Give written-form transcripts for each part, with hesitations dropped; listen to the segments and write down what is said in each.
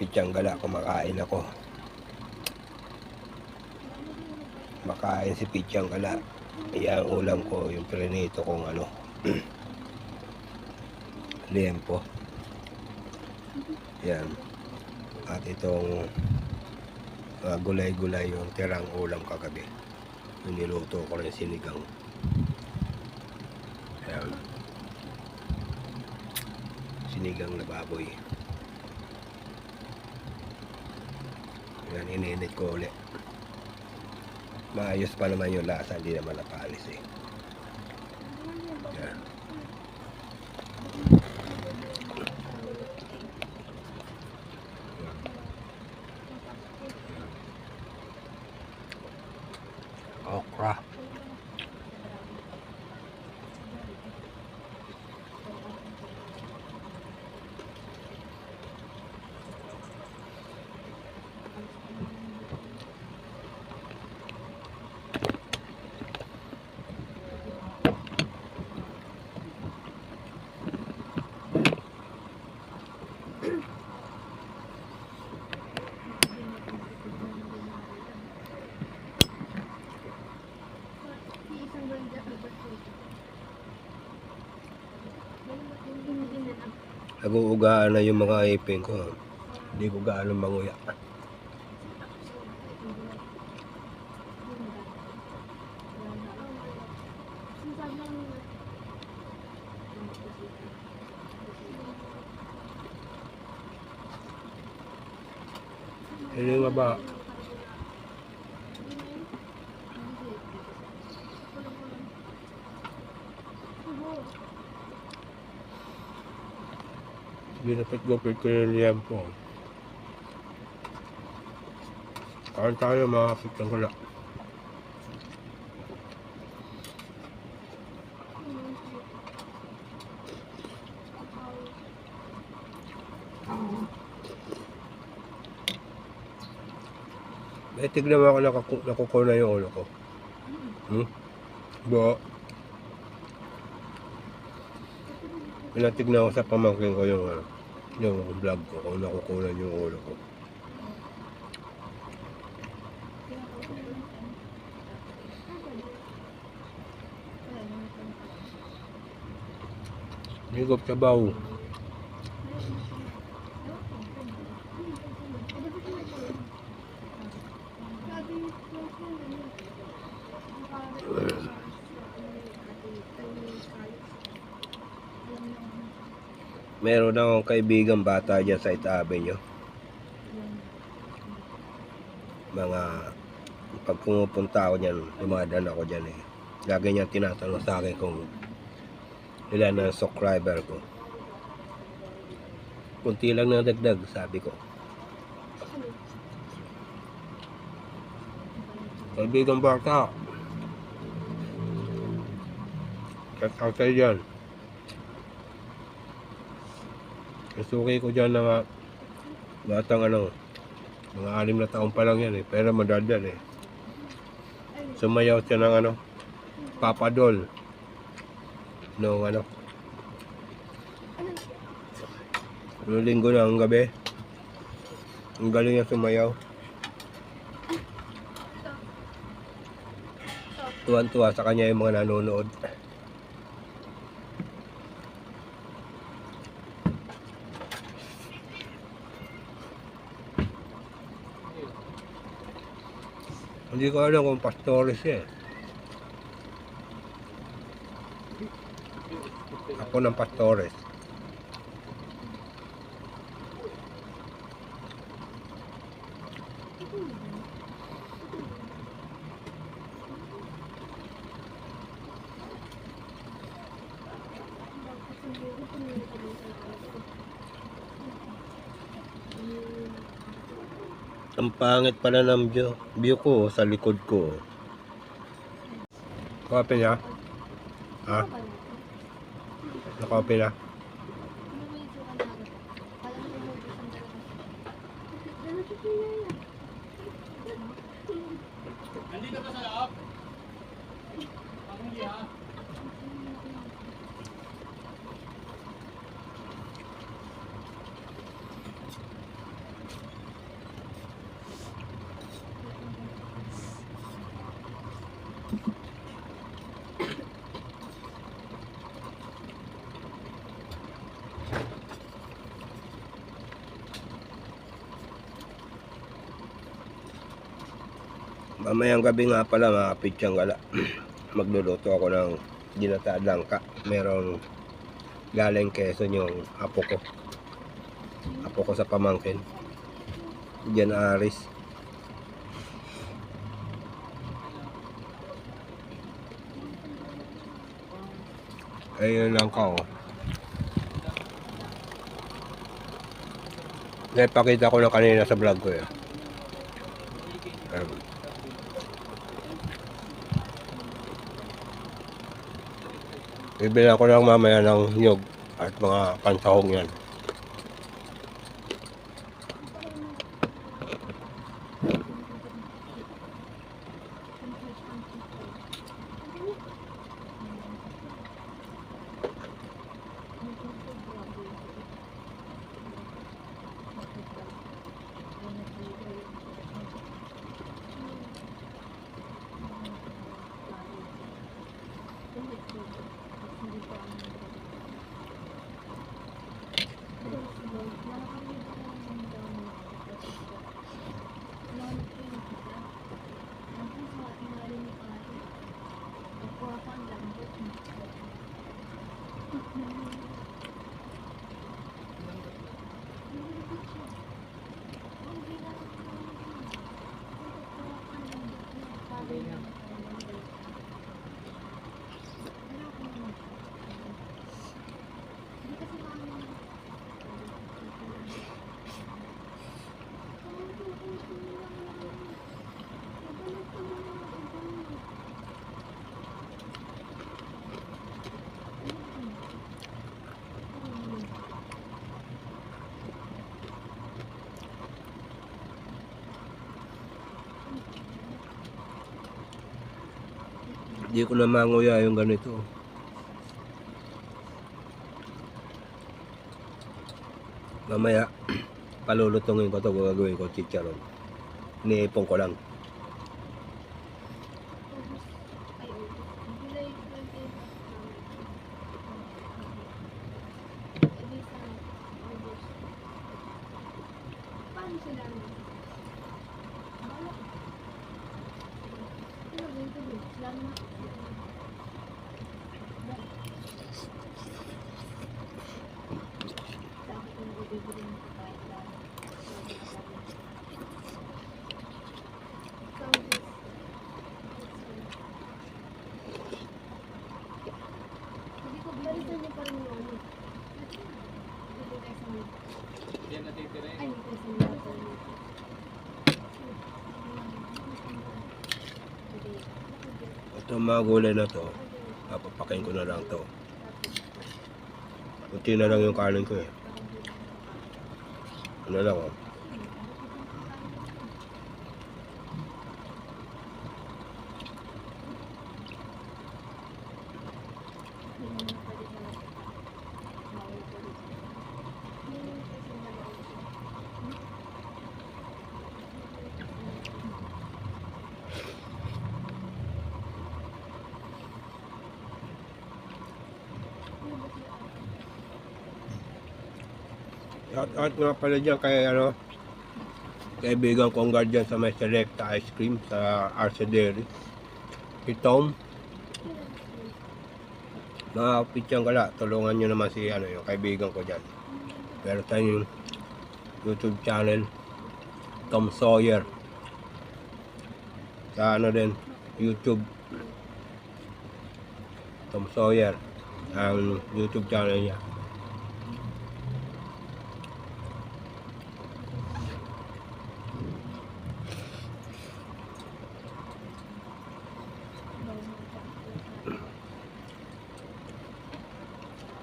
Pityang Gala, kumakain ako. Makain si Pityang Gala. Yan ang ulam ko, yung prinito kong ano liempo. Yan. At itong gulay-gulay yung tirang ulam kagabi. Yung niluto ko rin sinigang. Yan. Sinigang na baboy. Yan, ininit ko ulit. Maayos pa naman yung lasa, hindi naman napaalis eh. Yan. Okra. Nag-uugaan na yung mga ipin ko. Hindi ko gaano manguya. Hindi nga ba? Ginapit-gupit ko yung liempo. Kain tayo mga Pityang Gala. Tignan mo ako nakuko na yung ulo ko. Bo. Pinatignan ko sa pamangkin ko yung vlog ko kung nakukunan yung ulo ko. Higop sa baw. Meron akong kaibigang bata dyan sa itabi nyo. Pag pumupunta ako dyan, dumadaan ako dyan eh. Lagi niya tinatanong sa akin kung ilan ang subscriber ko. Kunti lang na dagdag, sabi ko. Kaibigang bata. Shout out kayo dyan. Nasuki ko dyan na batang mga 6 na taon pa lang yan eh, pero madaldal eh. Sumayaw siya ng papadol noong noong linggo na ang gabi. Ang galing niya sumayaw. Tuwan-tuwa sa kanya yung mga nanonood. Hindi ko alam kung pastores siya eh. Ako ng pastores. Ang pangit pala ng view ko sa likod ko. Copy niya? Ha? Nakopy na? Nandito ka sa loob? Ako hindi ha? Mamayang gabi nga pala mga pitsang gala. Magluluto ako ng ginataang langka. Meron galing Quezon yung apo ko. Apo ko sa pamangkin. Diyan Aris. Ayun lang ka oh. Naipakita ko na kanina sa vlog ko eh. Bibilang ko lang mamaya ng nyug at mga pansahog yan. Hindi ko na manguya yung ganito. Mamaya, palulutungin ko ito, gagawin ko chicharon. Iniipon ko lang. Yan natitira yun. Ito mga gulay na to, papapakain ko na lang to. Kunti na lang yung kanin ko eh. Ano lang oh. At nga pala dyan kay ano, kaibigan kong guardian sa may Selecta Ice Cream sa Arce Dairy. Si Tom. Mga pitsang gala, tulungan nyo naman si ano, yung kaibigan ko dyan. Meron tayong YouTube channel, Tom Sawyer. Sa ano din, YouTube. Tom Sawyer. Ang YouTube channel niya.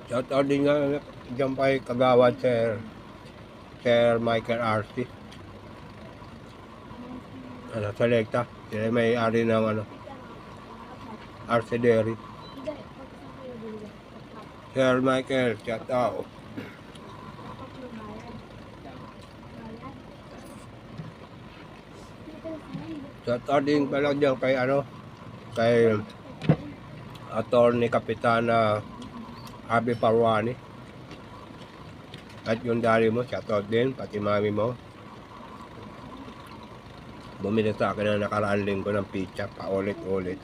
Shout out din nga dyan pa kagawad Sir Michael RC. Ano, Selecta. Sila may-ari ng ano, Arce Dairy. Sir Michael, shout out. Shout out din pala dyan kay ano, kay Attorney Kapitana Abby Parwani. At yung daddy mo, shoutout din, pati mami mo. Bumili sa akin na nakaraan linggo ng pizza, paulit-ulit.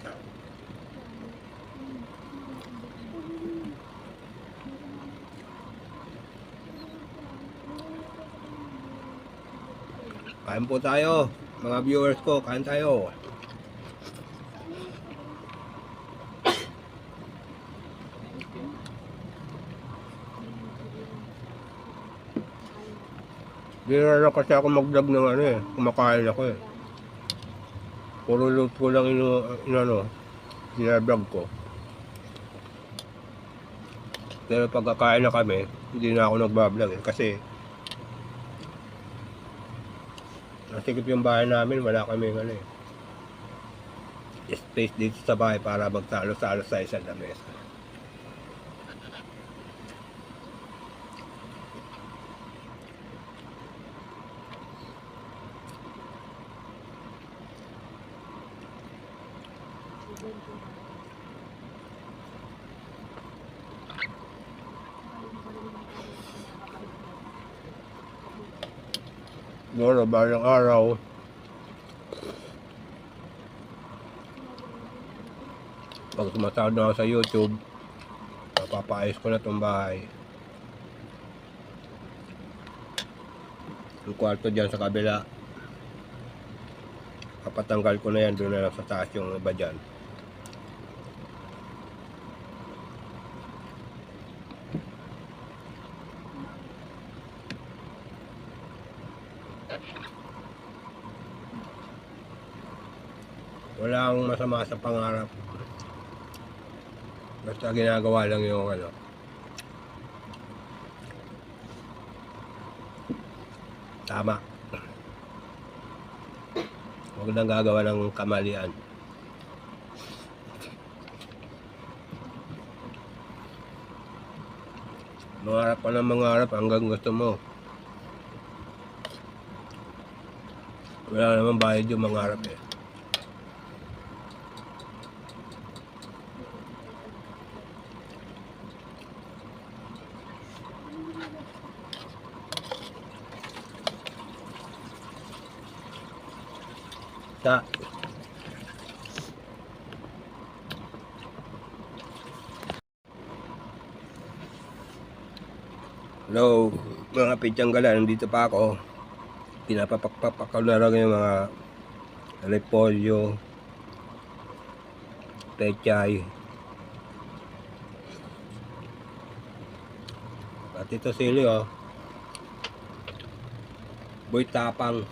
Kain po tayo, mga viewers ko, kain tayo. Di na kasi ako mag-vlog ng ano eh, kumakain ako eh. Puro loot ko lang ina-vlog ko. Pero pagkakain na kami, hindi na ako nagbablog eh, kasi nasikip yung bahay namin, wala kami space dito sa bahay para magtalo-talo sa isang lamesa. Siguro balang araw pag sumasahod na ako sa YouTube, mapapaayos ko na itong bahay. Yung kwarto dyan sa kabila, kapatanggal ko na yan, doon na lang sa taas yung iba dyan. Wala akong masama sa pangarap. Basta ginagawa lang yung tama. Huwag nang gagawa ng kamalian. Mangarap ka ng mangarap hanggang gusto mo. Wala naman bayad yung mangarap eh. Hello, mga pitsyanggala, nandito pa ako. Pinapapakpapakaw na lang yung mga repolyo, pechay. At ito sili oh. Boy tapang.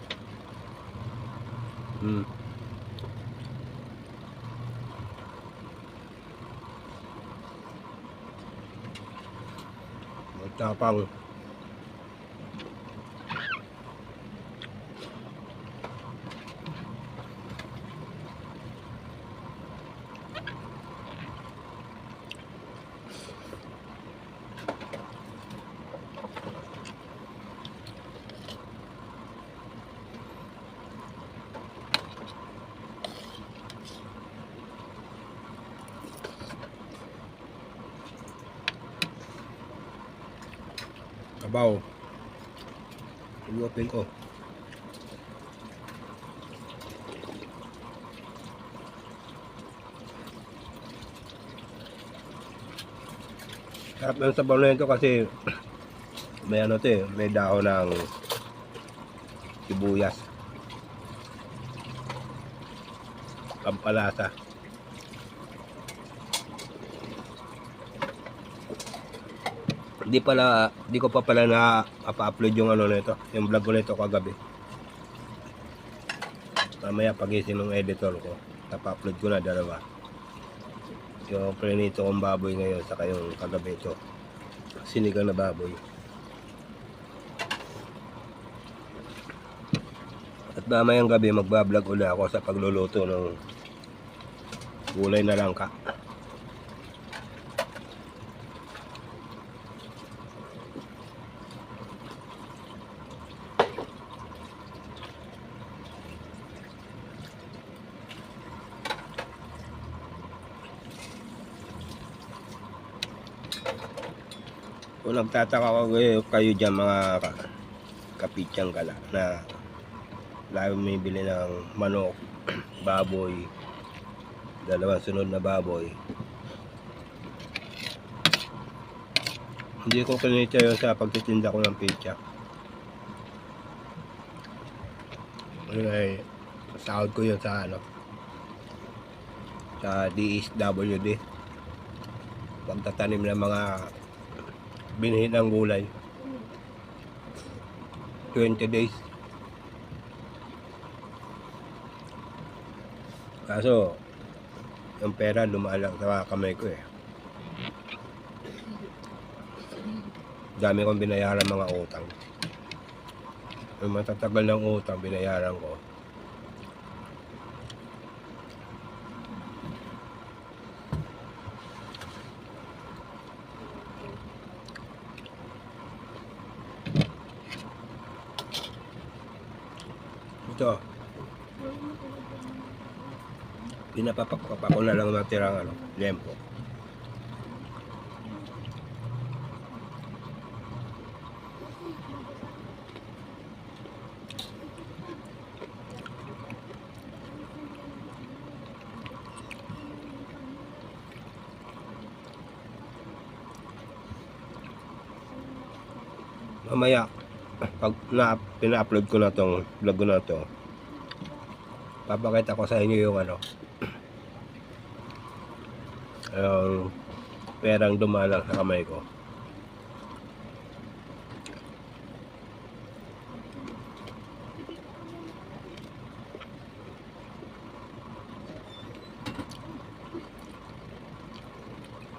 Tapang. Sabaw. I-open ko. Sarap ng sabaw na ito kasi may may dahon ng sibuyas. Pampalasa. Di ko pa pala na-upload yung nito, yung vlog ko nito kagabi. Mamaya pagising ng editor ko, tapa-upload ko na dalawa. Yung prinito kong baboy ngayon, saka yung kagabi ito, sinigang na baboy. At mamayang gabi magbablog ulit ako sa pagluluto ng gulay na langka. Kung nagtataka kayo dyan mga kapitsang gala na lagi bumibili ng manok, baboy, dalawang sunod na baboy. Hindi ko kinita yun sa pagtitinda ko ng pizza. Ay, sahod ko yun sa ano, sa DSWD. Pagtatanim ng mga binhi ng gulay. 20 days. Kaso, yung pera lumalang sa kamay ko eh. Dami kong binayaran mga utang. Yung matatagal ng utang, binayaran ko. Ito. Pinapapakpapa ko na lang natirang ano, lempo. Mamaya pag pina-upload ko na tong vlog ko na to, papakita ko sa inyo yung ano, yung perang dumalang sa kamay ko.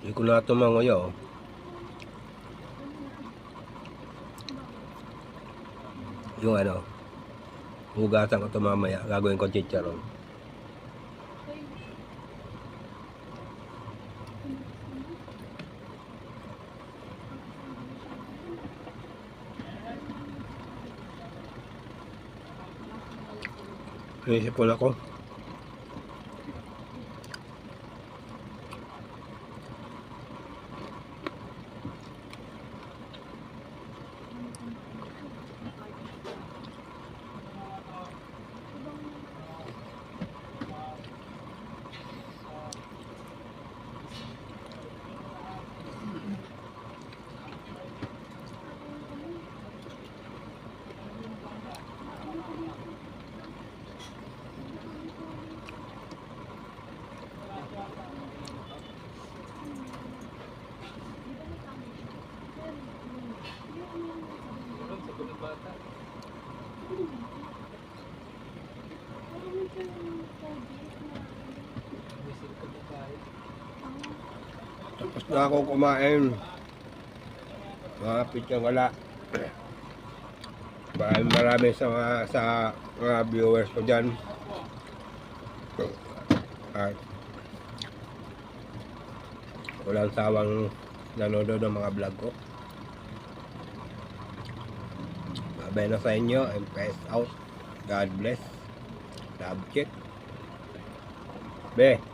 Hindi ko na ito manguyo. Yung ano, hugasan ko ito mamaya, gagawin ko chicharon. Naisipon ako. Tapos na ako kumain. Mga pitsang wala. Maraming sa mga viewers ko dyan. At walang sawang nanonood ng mga vlog ko. Babay na sa inyo and peace out. God bless. Love check. Be.